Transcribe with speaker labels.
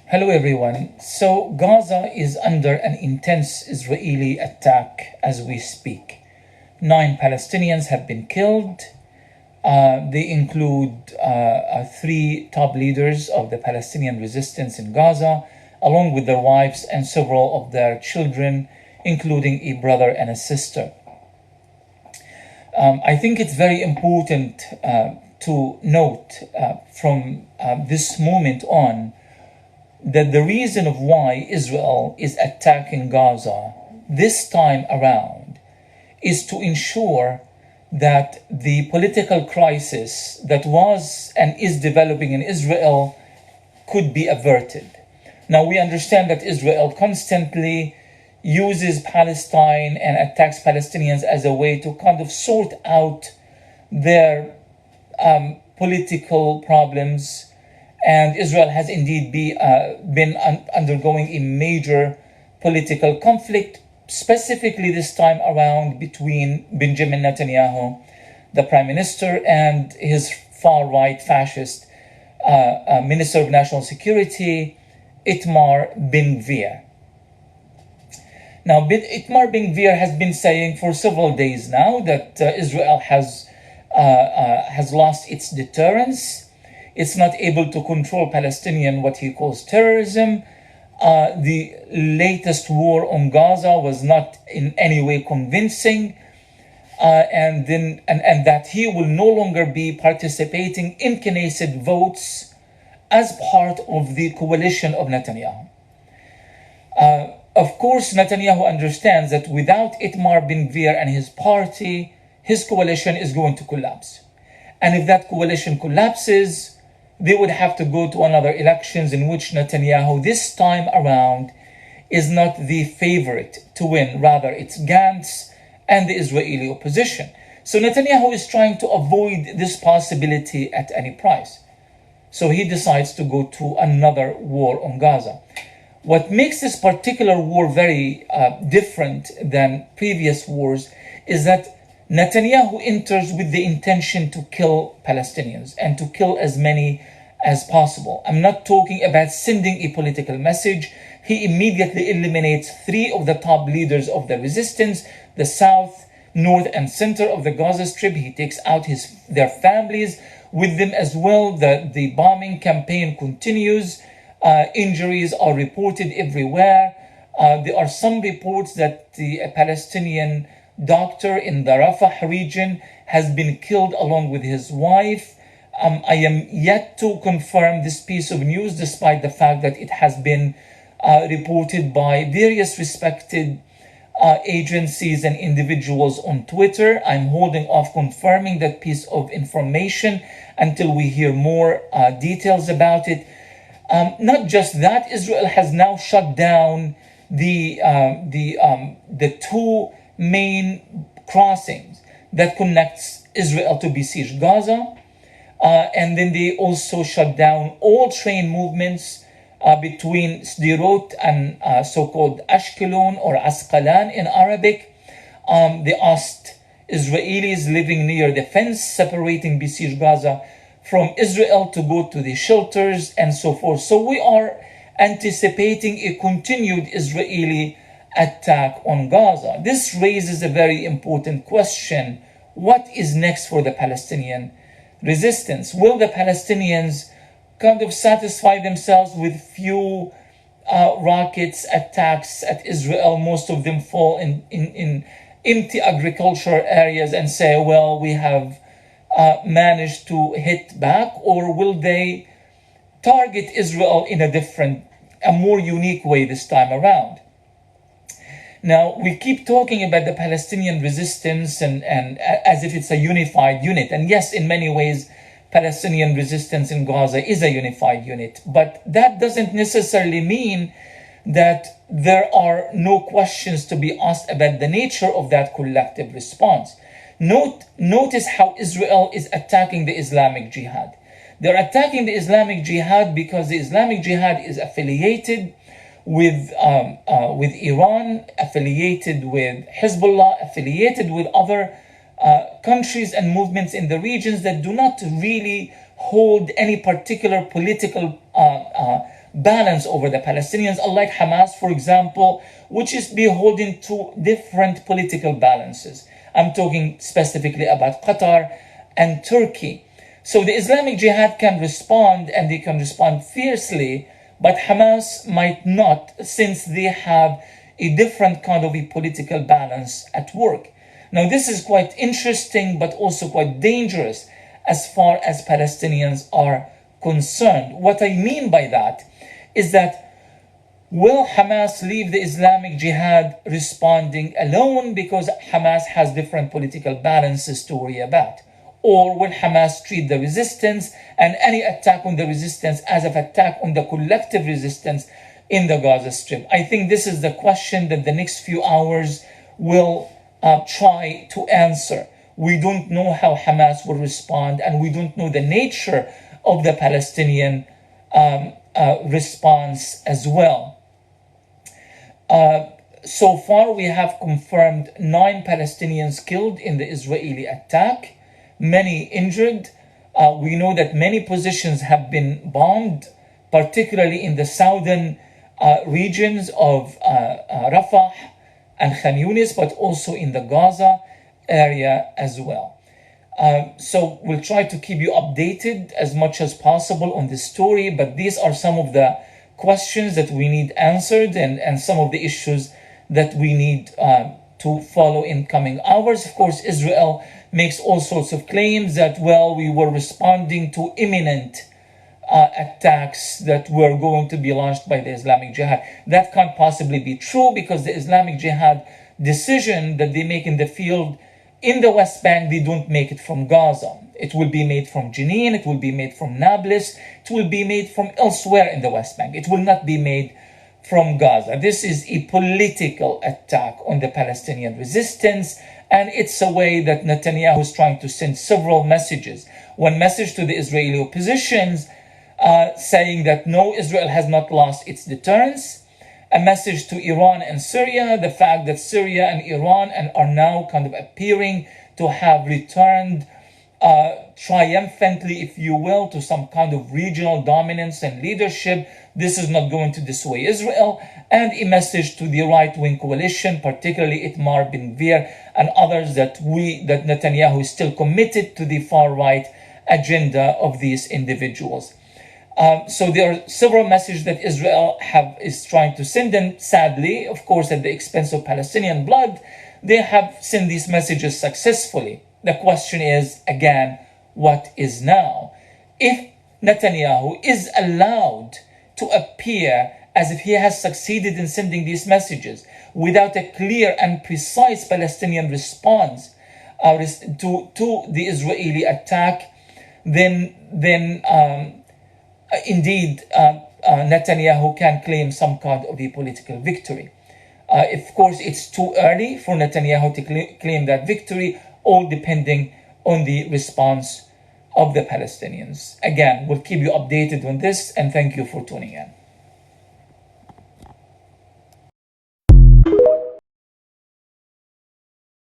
Speaker 1: Hello, everyone. So, Gaza is under an intense Israeli attack as we speak. 9 Palestinians have been killed. They include three top leaders of the Palestinian resistance in Gaza, along with their wives and several of their children, including a brother and a sister. I think it's very important to note from this moment on that the reason of why Israel is attacking Gaza this time around is to ensure that the political crisis that was and is developing in Israel could be averted. Now, we understand that Israel constantly uses Palestine and attacks Palestinians as a way to kind of sort out their political problems. And Israel has indeed been undergoing a major political conflict, specifically this time around between Benjamin Netanyahu, the prime minister, and his far-right fascist Minister of National Security, Itamar Ben-Gvir. Now, Itamar Ben-Gvir has been saying for several days now that Israel has lost its deterrence. It's not able to control Palestinian, what he calls terrorism. The latest war on Gaza was not in any way convincing, and that he will no longer be participating in Knesset votes as part of the coalition of Netanyahu. Of course, Netanyahu understands that without Itamar Ben-Gvir and his party, his coalition is going to collapse. And if that coalition collapses, they would have to go to another elections in which Netanyahu this time around is not the favorite to win. Rather, it's Gantz and the Israeli opposition. So Netanyahu is trying to avoid this possibility at any price. So he decides to go to another war on Gaza. What makes this particular war very different than previous wars is that Netanyahu enters with the intention to kill Palestinians and to kill as many as possible. I'm not talking about sending a political message. He immediately eliminates three of the top leaders of the resistance, the south, north, and center of the Gaza Strip. He takes out their families with them as well. The bombing campaign continues. Injuries are reported everywhere. There are some reports that the Palestinian doctor in the Rafah region has been killed along with his wife. I am yet to confirm this piece of news, despite the fact that it has been reported by various respected agencies and individuals on Twitter. I'm holding off confirming that piece of information until we hear more details about it. Not just that, Israel has now shut down the two main crossings that connects Israel to besieged Gaza, and then they also shut down all train movements between Sderot and so-called Ashkelon or Asqalan in Arabic. They asked Israelis living near the fence separating besieged Gaza from Israel to go to the shelters and so forth. So we are anticipating a continued Israeli attack on Gaza. This raises a very important question. What is next for the Palestinian resistance? Will the Palestinians kind of satisfy themselves with few rockets attacks at Israel? Most of them fall in empty agricultural areas and say, well, we have managed to hit back? Or will they target Israel in a more unique way this time around? Now, we keep talking about the Palestinian resistance and as if it's a unified unit. And yes, in many ways, Palestinian resistance in Gaza is a unified unit. But that doesn't necessarily mean that there are no questions to be asked about the nature of that collective response. Notice how Israel is attacking the Islamic Jihad. They're attacking the Islamic Jihad because the Islamic Jihad is affiliated with Iran, affiliated with Hezbollah, affiliated with other countries and movements in the regions that do not really hold any particular political balance over the Palestinians, unlike Hamas, for example, which is beholden to different political balances. I'm talking specifically about Qatar and Turkey. So the Islamic Jihad can respond, and they can respond fiercely, but Hamas might not, since they have a different kind of a political balance at work. Now, this is quite interesting, but also quite dangerous as far as Palestinians are concerned. What I mean by that is that, will Hamas leave the Islamic Jihad responding alone because Hamas has different political balances to worry about? Or will Hamas treat the resistance and any attack on the resistance as an attack on the collective resistance in the Gaza Strip? I think this is the question that the next few hours will try to answer. We don't know how Hamas will respond, and we don't know the nature of the Palestinian response as well. So far, we have confirmed 9 Palestinians killed in the Israeli attack, many injured. We know that many positions have been bombed, particularly in the southern regions of Rafah and Khan Yunis, but also in the Gaza area as well. So we'll try to keep you updated as much as possible on this story, but these are some of the questions that we need answered, and some of the issues that we need to follow in coming hours. Of course, Israel makes all sorts of claims that, well, we were responding to imminent attacks that were going to be launched by the Islamic Jihad. That can't possibly be true, because the Islamic Jihad decision that they make in the field in the West Bank, they don't make it from Gaza. It will be made from Jenin, it will be made from Nablus, it will be made from elsewhere in the West Bank. It will not be made from Gaza. This is a political attack on the Palestinian resistance, and it's a way that Netanyahu is trying to send several messages. One message to the Israeli oppositions saying that no, Israel has not lost its deterrence. A message to Iran and Syria, the fact that Syria and Iran are now kind of appearing to have returned triumphantly, if you will, to some kind of regional dominance and leadership. This is not going to dissuade Israel. And a message to the right-wing coalition, particularly Itamar Ben-Gvir and others, that Netanyahu is still committed to the far-right agenda of these individuals. So there are several messages that Israel is trying to send, and sadly, of course, at the expense of Palestinian blood, they have sent these messages successfully. The question is, again, what is now? If Netanyahu is allowed to appear as if he has succeeded in sending these messages without a clear and precise Palestinian response to the Israeli attack, then indeed Netanyahu can claim some kind of a political victory. Of course, it's too early for Netanyahu to claim that victory, all depending on the response of the Palestinians. Again, we'll keep you updated on this, and thank you for tuning in.